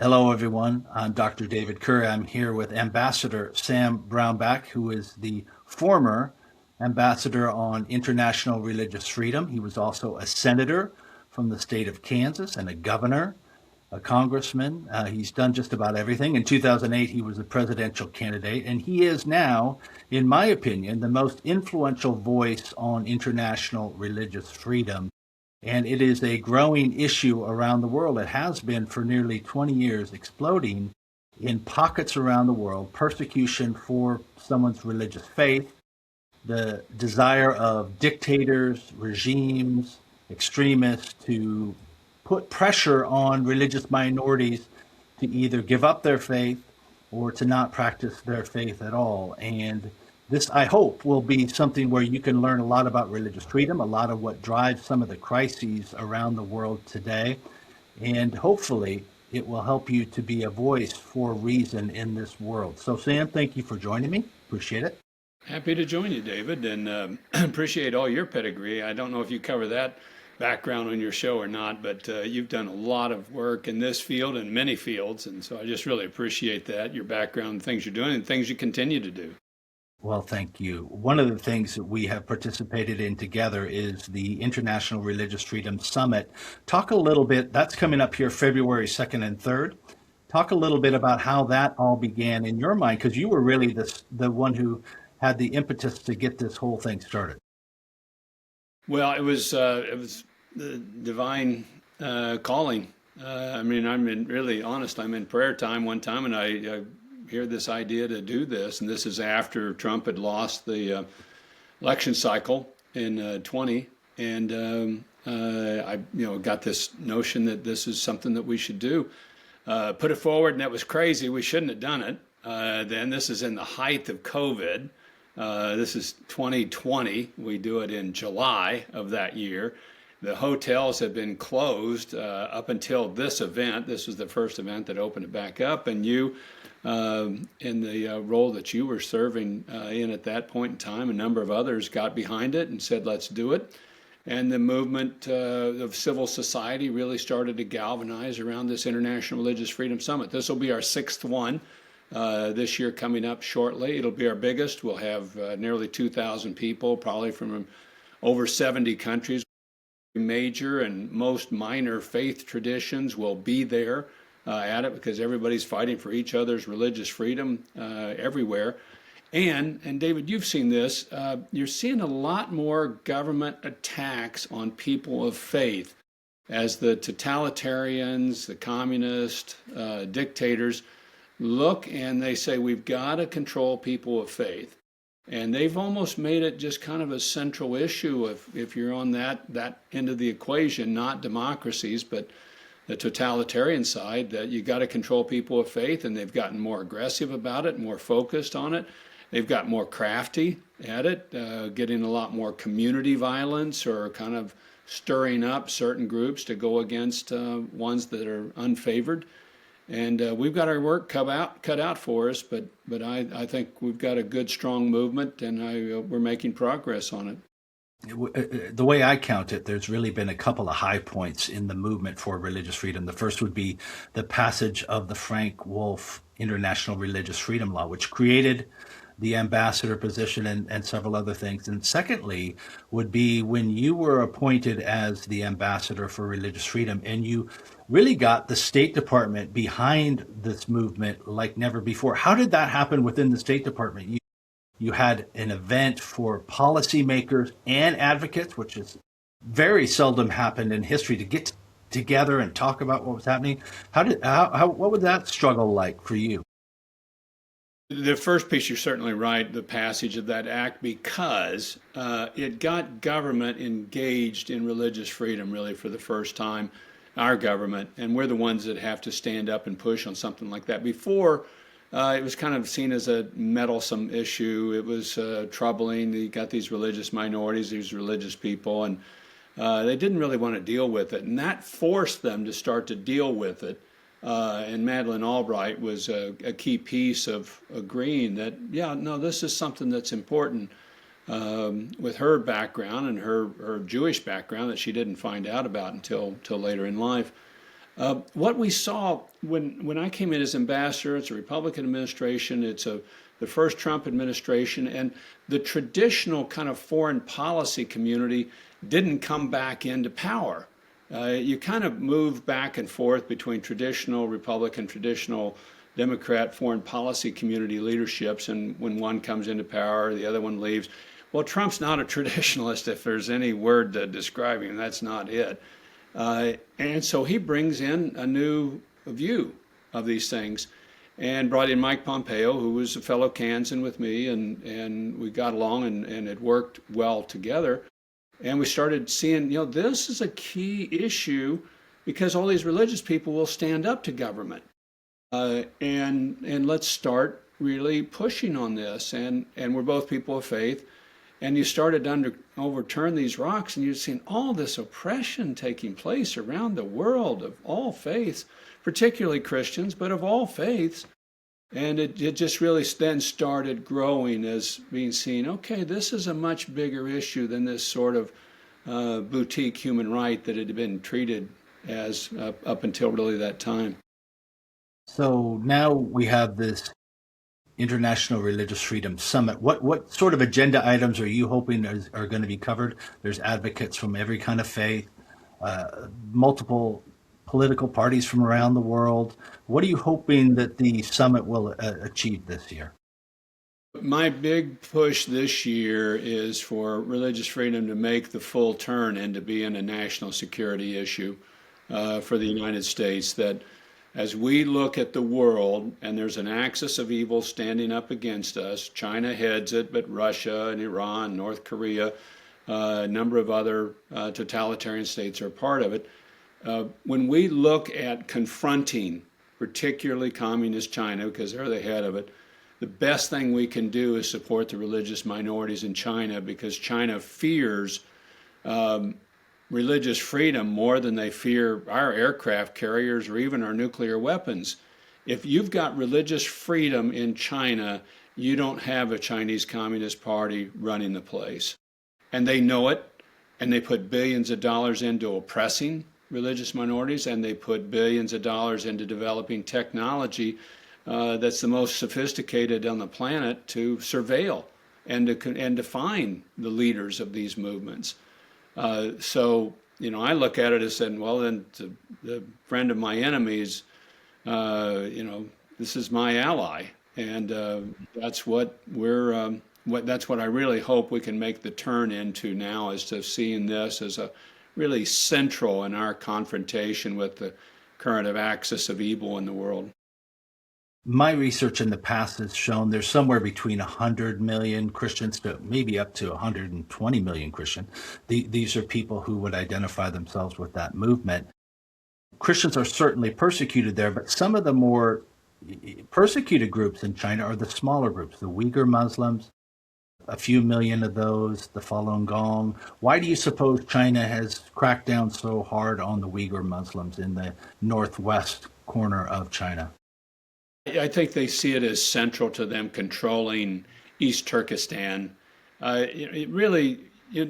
Hello, everyone. I'm Dr. David Curry. I'm here with Ambassador Sam Brownback, who is the former ambassador on international religious freedom. He was also a senator from the state of Kansas and a governor, a congressman. He's done just about everything. In 2008, he was a presidential candidate, and he is now, in my opinion, the most influential voice on international religious freedom. And it is a growing issue around the world. It has been for nearly 20 years, exploding in pockets around the world, persecution for someone's religious faith, the desire of dictators, regimes, extremists to put pressure on religious minorities to either give up their faith or to not practice their faith at all. And this, I hope, will be something where you can learn a lot about religious freedom, a lot of what drives some of the crises around the world today, and hopefully it will help you to be a voice for reason in this world. So, Sam, thank you for joining me. Appreciate it. Happy to join you, David, and appreciate all your pedigree. I don't know if you cover that background on your show or not, but you've done a lot of work in this field and many fields, and so I just really appreciate that, your background, things you're doing, and things you continue to do. Well, thank you. One of the things that we have participated in together is the International Religious Freedom Summit. Talk a little bit, that's coming up here February 2nd and 3rd. Talk a little bit about how that all began in your mind, because you were really the one who had the impetus to get this whole thing started. Well, it was the divine calling. I mean, really honest. I'm in prayer time one time, and I hear this idea to do this, and this is after Trump had lost the election cycle in 20, and I got this notion that this is something that we should do. Put it forward, and that was crazy. We shouldn't have done it. Then this is in the height of COVID. This is 2020. We do it in July of that year. The hotels have been closed up until this event. This was the first event that opened it back up, and you, in the role that you were serving in at that point in time, a number of others got behind it and said, let's do it. And the movement of civil society really started to galvanize around this International Religious Freedom Summit. This will be our sixth one this year coming up shortly. It'll be our biggest. We'll have nearly 2,000 people, probably from over 70 countries. Major and most minor faith traditions will be there at it because everybody's fighting for each other's religious freedom everywhere. And David, you've seen this. You're seeing a lot more government attacks on people of faith as the totalitarians, the communists, dictators look and they say, we've got to control people of faith. And they've almost made it just kind of a central issue if you're on that end of the equation, not democracies, but the totalitarian side, that you got to control people of faith, and they've gotten more aggressive about it, more focused on it. They've got more crafty at it, getting a lot more community violence or kind of stirring up certain groups to go against ones that are unfavored. And we've got our work cut out for us, but I think we've got a good, strong movement, and we're making progress on it. The way I count it, there's really been a couple of high points in the movement for religious freedom. The first would be the passage of the Frank Wolf International Religious Freedom Law, which created the ambassador position and several other things. And secondly would be when you were appointed as the ambassador for religious freedom, and you really got the State Department behind this movement like never before. How did that happen within the State Department? You had an event for policymakers and advocates, which is very seldom happened in history, to get together and talk about what was happening. What was that struggle like for you? The first piece, you're certainly right, the passage of that act, because it got government engaged in religious freedom really for the first time, our government, and we're the ones that have to stand up and push on something like that. Before, it was kind of seen as a meddlesome issue. It was troubling. You got these religious minorities, these religious people, and they didn't really want to deal with it. And that forced them to start to deal with it. And Madeleine Albright was a key piece of agreeing that, yeah, no, this is something that's important with her background and her Jewish background that she didn't find out about until later in life. What we saw when I came in as ambassador, it's a Republican administration, the first Trump administration, and the traditional kind of foreign policy community didn't come back into power. You kind of move back and forth between traditional Republican, traditional Democrat foreign policy community leaderships, and when one comes into power, the other one leaves. Well, Trump's not a traditionalist, if there's any word to describe him, that's not it. And so he brings in a new view of these things and brought in Mike Pompeo, who was a fellow Kansan with me, and we got along and it worked well together. And we started seeing, this is a key issue because all these religious people will stand up to government. And let's start really pushing on this. And we're both people of faith. And you started to overturn these rocks, and you've seen all this oppression taking place around the world of all faiths, particularly Christians, but of all faiths. And it just really then started growing as being seen, okay, this is a much bigger issue than this sort of boutique human right that it had been treated as up until really that time. So now we have this International Religious Freedom Summit. What sort of agenda items are you hoping are going to be covered? There's advocates from every kind of faith, multiple political parties from around the world. What are you hoping that the summit will achieve this year? My big push this year is for religious freedom to make the full turn into being a national security issue for the United States. That as we look at the world, and there's an axis of evil standing up against us, China heads it, but Russia and Iran, North Korea, a number of other totalitarian states are part of it. When we look at confronting, particularly communist China, because they're the head of it, the best thing we can do is support the religious minorities in China, because China fears religious freedom more than they fear our aircraft carriers or even our nuclear weapons. If you've got religious freedom in China, you don't have a Chinese Communist Party running the place. And they know it, and they put billions of dollars into oppressing religious minorities, and they put billions of dollars into developing technology that's the most sophisticated on the planet to surveil and to find the leaders of these movements. So, I look at it as saying, well, then the friend of my enemies, this is my ally. And that's what that's what I really hope we can make the turn into now, is to seeing this as a really central in our confrontation with the current axis of evil in the world. My research in the past has shown there's somewhere between 100 million Christians to maybe up to 120 million Christian. These are people who would identify themselves with that movement. Christians are certainly persecuted there, but some of the more persecuted groups in China are the smaller groups, the Uyghur Muslims, a few million of those, the Falun Gong. Why do you suppose China has cracked down so hard on the Uyghur Muslims in the northwest corner of China? I think they see it as central to them controlling East Turkestan. The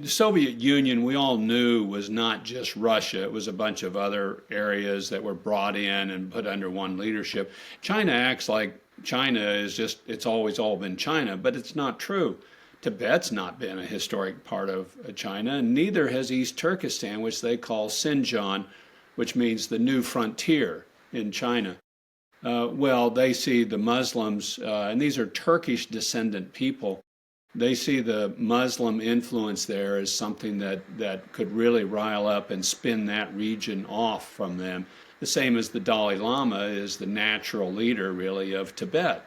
Soviet Union, we all knew, was not just Russia. It was a bunch of other areas that were brought in and put under one leadership. China acts like China is it's always all been China, but it's not true. Tibet's not been a historic part of China, and neither has East Turkestan, which they call Xinjiang, which means the new frontier in China. They see the Muslims, and these are Turkish descendant people. They see the Muslim influence there as something that could really rile up and spin that region off from them. The same as the Dalai Lama is the natural leader, really, of Tibet.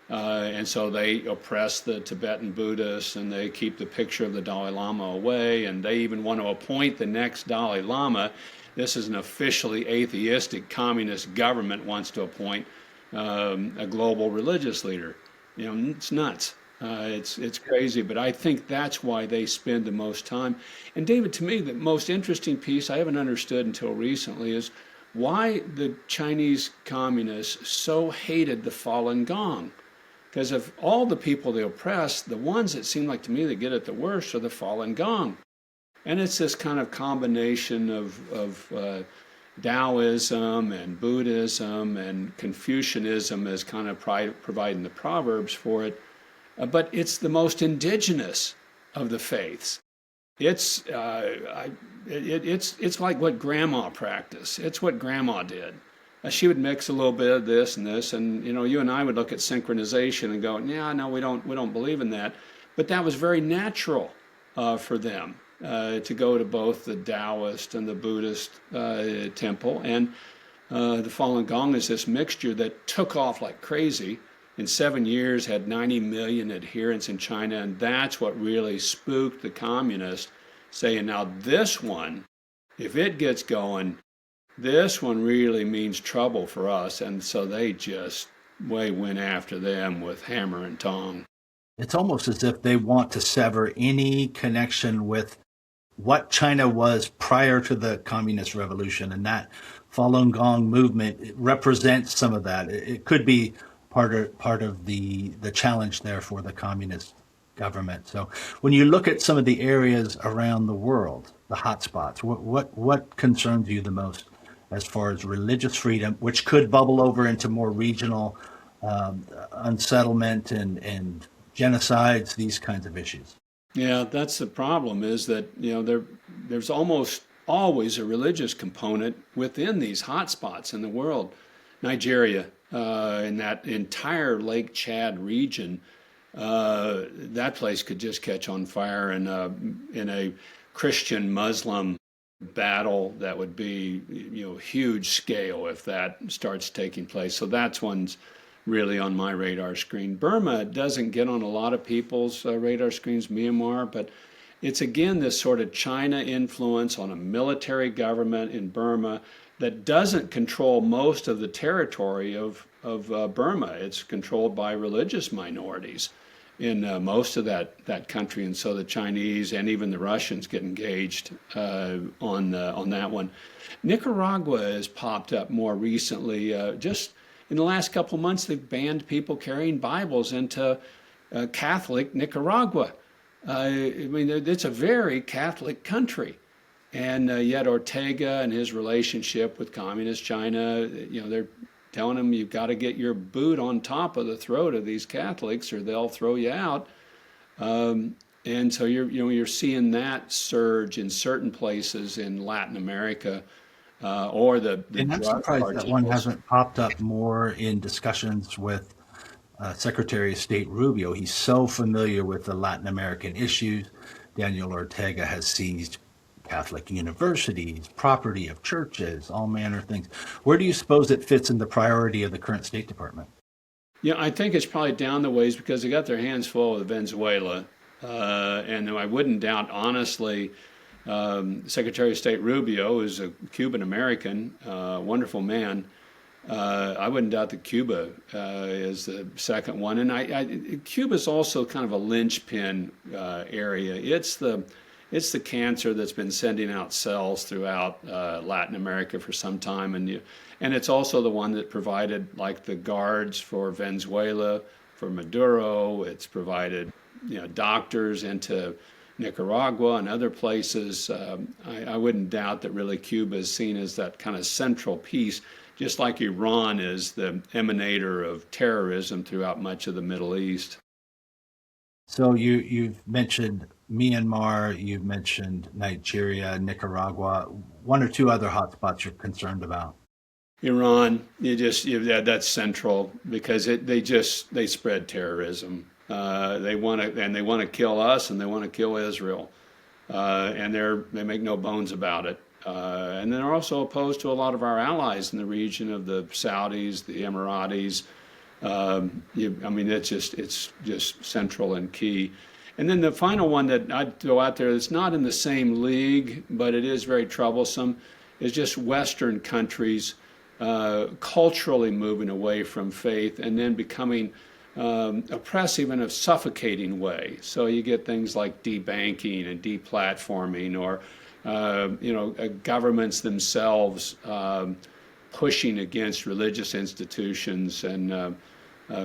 And so they oppress the Tibetan Buddhists, and they keep the picture of the Dalai Lama away, and they even want to appoint the next Dalai Lama. This is an officially atheistic communist government wants to appoint a global religious leader. It's nuts. It's crazy, but I think that's why they spend the most time. And David, to me, the most interesting piece I haven't understood until recently is why the Chinese communists so hated the Falun Gong. Because of all the people they oppress, the ones that seem like to me that get it the worst are the Falun Gong. And it's this kind of combination of Taoism and Buddhism and Confucianism as kind of providing the proverbs for it, but it's the most indigenous of the faiths. It's it's like what grandma practiced. It's what grandma did. She would mix a little bit of this and this, and you and I would look at synchronization and go, yeah, no, we don't believe in that. But that was very natural for them to go to both the Taoist and the Buddhist temple. And the Falun Gong is this mixture that took off like crazy. In 7 years, had 90 million adherents in China, and that's what really spooked the communists, saying, now this one, if it gets going, this one really means trouble for us. And so they just went after them with hammer and tong. It's almost as if they want to sever any connection with what China was prior to the Communist Revolution, and that Falun Gong movement represents some of that. It could be part of the challenge there for the communist government. So when you look at some of the areas around the world, the hotspots, what concerns you the most as far as religious freedom, which could bubble over into more regional unsettlement and genocides, these kinds of issues? Yeah, that's the problem, is that there's almost always a religious component within these hotspots in the world. Nigeria, in that entire Lake Chad region, that place could just catch on fire in a Christian Muslim battle that would be huge scale if that starts taking place. So that's one's really on my radar screen. Burma doesn't get on a lot of people's radar screens, Myanmar, but it's again this sort of China influence on a military government in Burma that doesn't control most of the territory of Burma. It's controlled by religious minorities in most of that country, and so the Chinese and even the Russians get engaged on that one. Nicaragua has popped up more recently. Just in the last couple of months, they've banned people carrying Bibles into Catholic Nicaragua. I mean, it's a very Catholic country. And yet Ortega and his relationship with communist China, they're telling him you've got to get your boot on top of the throat of these Catholics or they'll throw you out. And so you're seeing that surge in certain places in Latin America, or the And I'm drug surprised that one cartels. hasn't popped up more in discussions with Secretary of State Rubio. He's so familiar with the Latin American issues. Daniel Ortega has seized Catholic universities, property of churches, all manner of things. Where do you suppose it fits in the priority of the current State Department? Yeah, I think it's probably down the ways because they got their hands full with Venezuela. And I wouldn't doubt, honestly, Secretary of State Rubio is a Cuban American, wonderful man. I wouldn't doubt that Cuba is the second one. And Cuba's also kind of a linchpin area. It's the cancer that's been sending out cells throughout Latin America for some time, and it's also the one that provided like the guards for Venezuela, for Maduro. It's provided doctors into Nicaragua and other places. I wouldn't doubt that really Cuba is seen as that kind of central piece, just like Iran is the emanator of terrorism throughout much of the Middle East. So you've mentioned Myanmar, you've mentioned Nigeria, Nicaragua. One or two other hotspots you're concerned about? Iran, that's central because they spread terrorism. They want to kill us and they want to kill Israel, and they make no bones about it. And they're also opposed to a lot of our allies in the region of the Saudis, the Emiratis. I mean, it's just central and key. And then the final one that I'd throw out there that's not in the same league, but it is very troublesome, is just Western countries culturally moving away from faith and then becoming oppressive in a suffocating way. So you get things like debanking and deplatforming, or governments themselves pushing against religious institutions and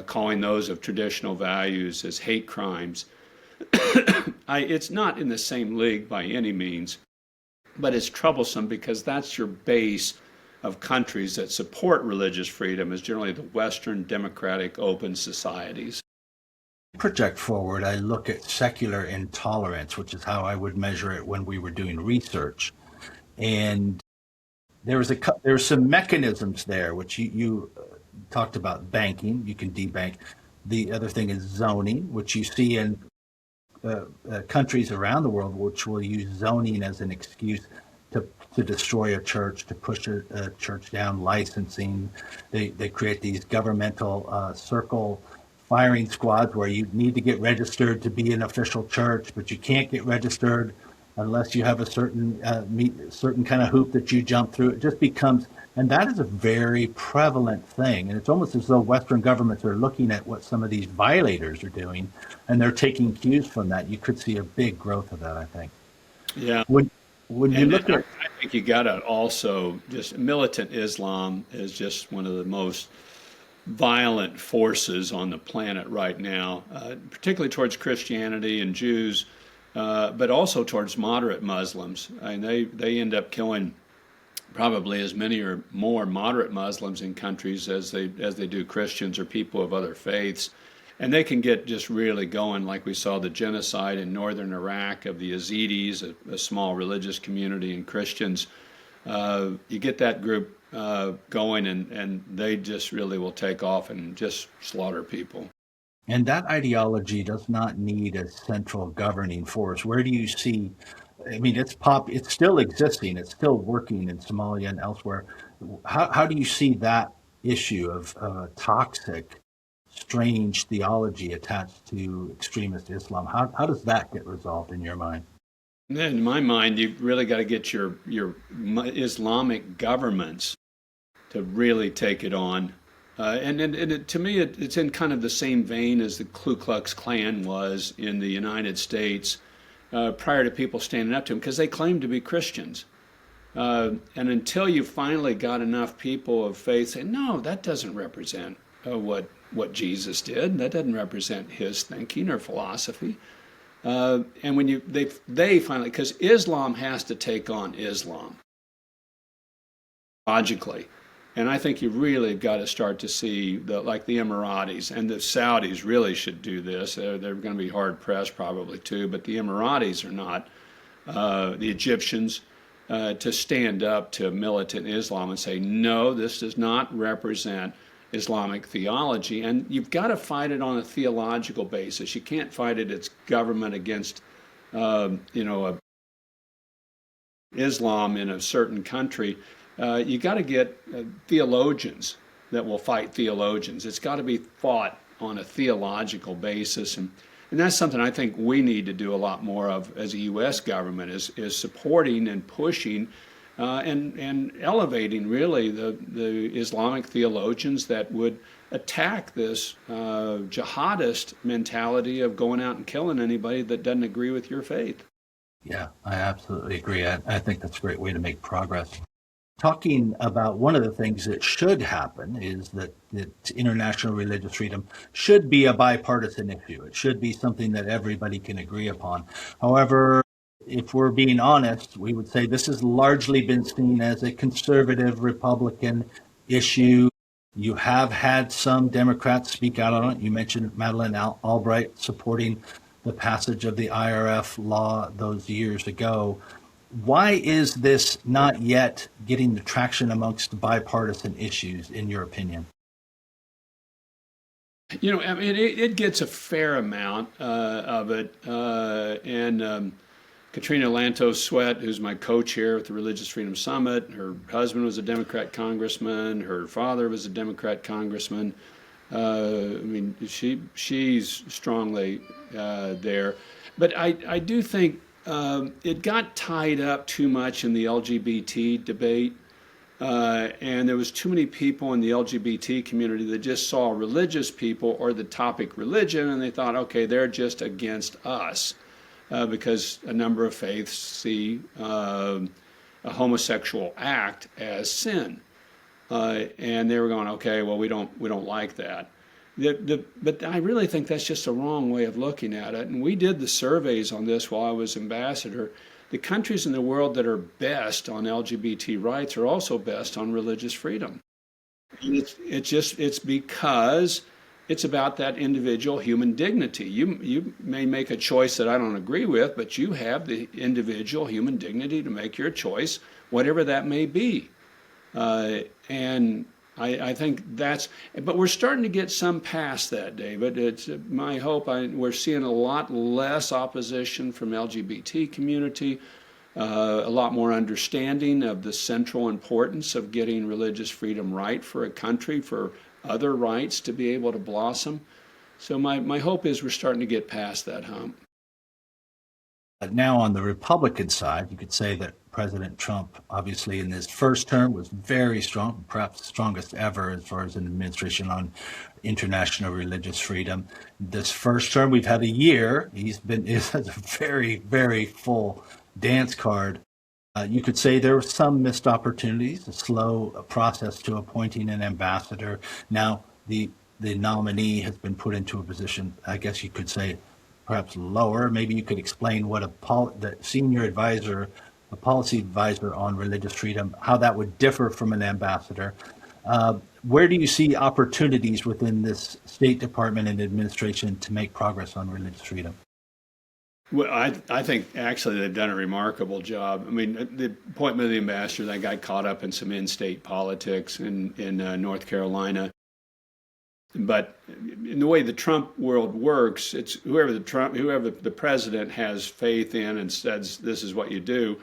calling those of traditional values as hate crimes. It's not in the same league by any means, but it's troublesome because that's your base of countries that support religious freedom is generally the Western democratic open societies. Project forward, I look at secular intolerance, which is how I would measure it when we were doing research. And there's some mechanisms there, which you talked about banking. You can debank. The other thing is zoning, which you see in countries around the world, which will use zoning as an excuse to destroy a church, to push a church down. Licensing, they create these governmental circle firing squads where you need to get registered to be an official church, but you can't get registered unless you have a certain kind of hoop that you jump through. It just becomes, and that is a very prevalent thing. And it's almost as though Western governments are looking at what some of these violators are doing, and they're taking cues from that. You could see a big growth of that, I think. Yeah. When you look at, I think you got to also just militant Islam is just one of the most violent forces on the planet right now, particularly towards Christianity and Jews, but also towards moderate Muslims. And they end up killing probably as many or more moderate Muslims in countries as they do Christians or people of other faiths. And they can get just really going, like we saw the genocide in northern Iraq of the Yazidis, a small religious community, and Christians. You get that group going, and they just really will take off and just slaughter people. and that ideology does not need a central governing force. Where do you see? I mean, it's still existing. It's still working in Somalia and elsewhere. How do you see that issue of toxic, strange theology attached to extremist Islam? How does that get resolved in your mind? In my mind, you've really got to get your Islamic governments to really take it on. To me, it's in kind of the same vein as the Ku Klux Klan was in the United States prior to people standing up to them, because they claimed to be Christians. And until you finally got enough people of faith saying, no, that doesn't represent what Jesus did. That doesn't represent his thinking or philosophy. And when they finally, because Islam has to take on Islam logically. And I think you really got to start to see like the Emiratis and the Saudis really should do this. They're going to be hard pressed probably too, but the Emiratis are not. The Egyptians to stand up to militant Islam and say, no, this does not represent Islamic theology. And you've got to fight it on a theological basis. You can't fight it as government against, Islam in a certain country. You got to get theologians that will fight theologians. It's got to be fought on a theological basis, and that's something I think we need to do a lot more of as a U.S. government is supporting and pushing and elevating really the Islamic theologians that would attack this jihadist mentality of going out and killing anybody that doesn't agree with your faith. Yeah, I absolutely agree. I think that's a great way to make progress. Talking about one of the things that should happen is that international religious freedom should be a bipartisan issue. It should be something that everybody can agree upon. However, if we're being honest, we would say this has largely been seen as a conservative Republican issue. You have had some Democrats speak out on it. You mentioned Madeleine Albright supporting the passage of the IRF law those years ago. Why is this not yet getting the traction amongst bipartisan issues, in your opinion? I mean, it gets a fair amount of it. Katrina Lantos Sweat, who's my co-chair at the Religious Freedom Summit, her husband was a Democrat congressman. Her father was a Democrat congressman. I mean, she's strongly there. But I do think it got tied up too much in the LGBT debate, and there was too many people in the LGBT community that just saw religious people or the topic religion, and they thought, okay, they're just against us because a number of faiths see a homosexual act as sin, and they were going, okay, well, we don't like that. But I really think that's just a wrong way of looking at it. And we did the surveys on this while I was ambassador. the countries in the world that are best on LGBT rights are also best on religious freedom. And it's because it's about that individual human dignity. You may make a choice that I don't agree with, but you have the individual human dignity to make your choice, whatever that may be. And I think but we're starting to get some past that, David. It's my hope. We're seeing a lot less opposition from LGBT community, a lot more understanding of the central importance of getting religious freedom right for a country, for other rights to be able to blossom. So my hope is we're starting to get past that hump. Now, on the Republican side, you could say that President Trump, obviously in his first term, was very strong, perhaps strongest ever as far as an administration on international religious freedom. This first term, we've had a year. He has a very, very full dance card. You could say there were some missed opportunities, a slow process to appointing an ambassador. Now, the nominee has been put into a position, I guess you could say, perhaps lower. Maybe you could explain what the senior advisor, a policy advisor on religious freedom, how that would differ from an ambassador. Where do you see opportunities within this State Department and administration to make progress on religious freedom? Well, I think actually they've done a remarkable job. I mean, the appointment of the ambassador, that got caught up in some in-state politics in North Carolina. But in the way the Trump world works, it's whoever the president has faith in and says this is what you do,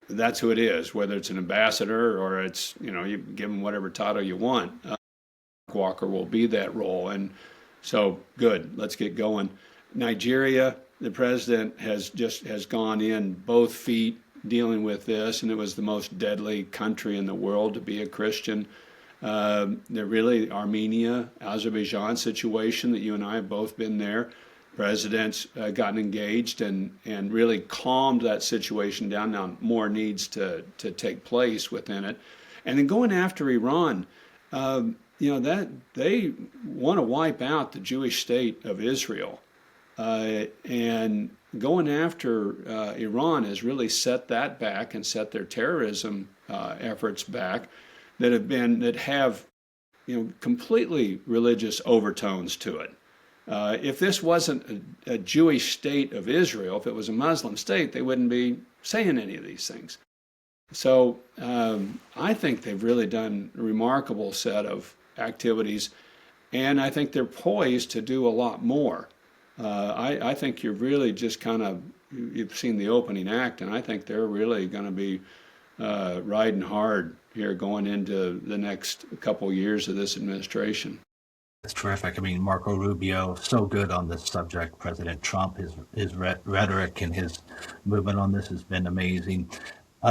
that's who it is. Whether it's an ambassador or it's, you give him whatever title you want. Walker will be that role, and so good. Let's get going. Nigeria, the president has gone in both feet dealing with this, and it was the most deadly country in the world to be a Christian. Really Armenia, Azerbaijan situation that you and I have both been there. President's gotten engaged and really calmed that situation down. Now more needs to take place within it. And then going after Iran, that they want to wipe out the Jewish state of Israel. And going after Iran has really set that back and set their terrorism efforts back that have completely religious overtones to it. If this wasn't a Jewish state of Israel, if it was a Muslim state, they wouldn't be saying any of these things. So I think they've really done a remarkable set of activities, and I think they're poised to do a lot more. I think you're really just you've seen the opening act, and I think they're really going to be riding hard here going into the next couple years of this administration. That's terrific. I mean, Marco Rubio, so good on this subject. President Trump, his rhetoric and his movement on this has been amazing.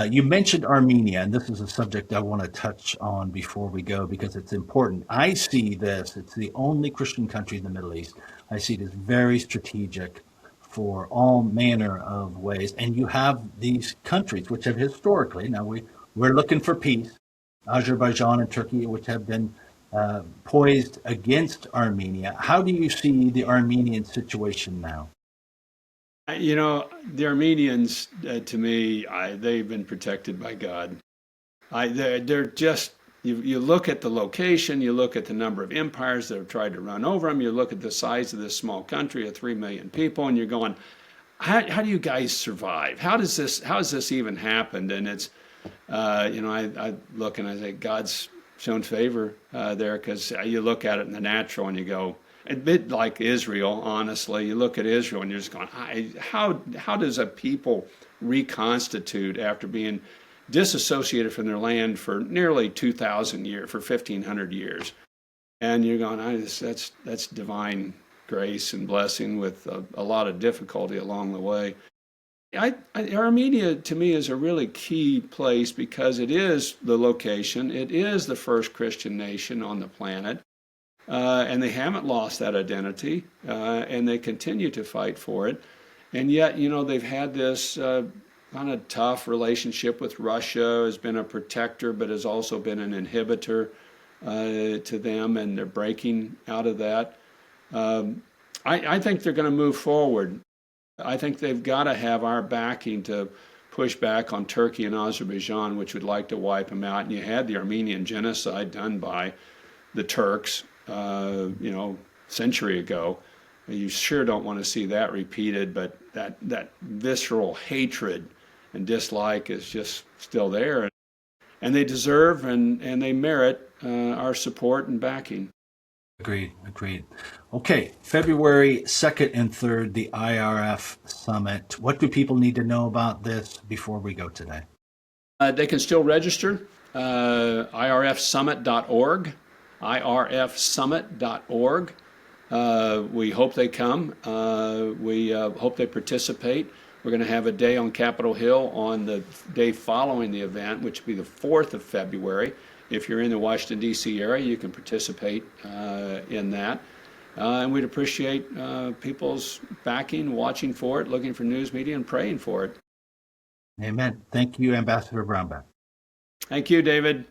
You mentioned Armenia, and this is a subject I want to touch on before we go because it's important. I see this, it's the only Christian country in the Middle East. I see it as very strategic for all manner of ways. And you have these countries which have historically, now we're looking for peace, Azerbaijan and Turkey, which have been poised against Armenia. How do you see the Armenian situation now? The Armenians, to me, they've been protected by God. They're just, you look at the location, you look at the number of empires that have tried to run over them, you look at the size of this small country of 3 million people, and you're going, how do you guys survive? How has this even happened? And it's, I look and I think God's shown favor there, because you look at it in the natural and you go, a bit like Israel, honestly. You look at Israel and you're just going, how does a people reconstitute after being disassociated from their land for nearly 2,000 years, for 1,500 years? And you're going, that's divine grace and blessing with a lot of difficulty along the way. Armenia, to me, is a really key place because it is the location. It is the first Christian nation on the planet. And they haven't lost that identity, and they continue to fight for it. And yet, they've had this kind of tough relationship with Russia, has been a protector, but has also been an inhibitor to them, and they're breaking out of that. I think they're going to move forward. I think they've got to have our backing to pushback on Turkey and Azerbaijan, which would like to wipe them out. And you had the Armenian genocide done by the Turks, century ago. You sure don't want to see that repeated, but that visceral hatred and dislike is just still there. And they deserve and they merit our support and backing. Agreed. Okay, February 2nd and 3rd, the IRF Summit. What do people need to know about this before we go today? They can still register, irfsummit.org, irfsummit.org. We hope they come. We hope they participate. We're going to have a day on Capitol Hill on the day following the event, which will be the 4th of February. If you're in the Washington, D.C. area, you can participate in that. And we'd appreciate people's backing, watching for it, looking for news media, and praying for it. Amen. Thank you, Ambassador Brownback. Thank you, David.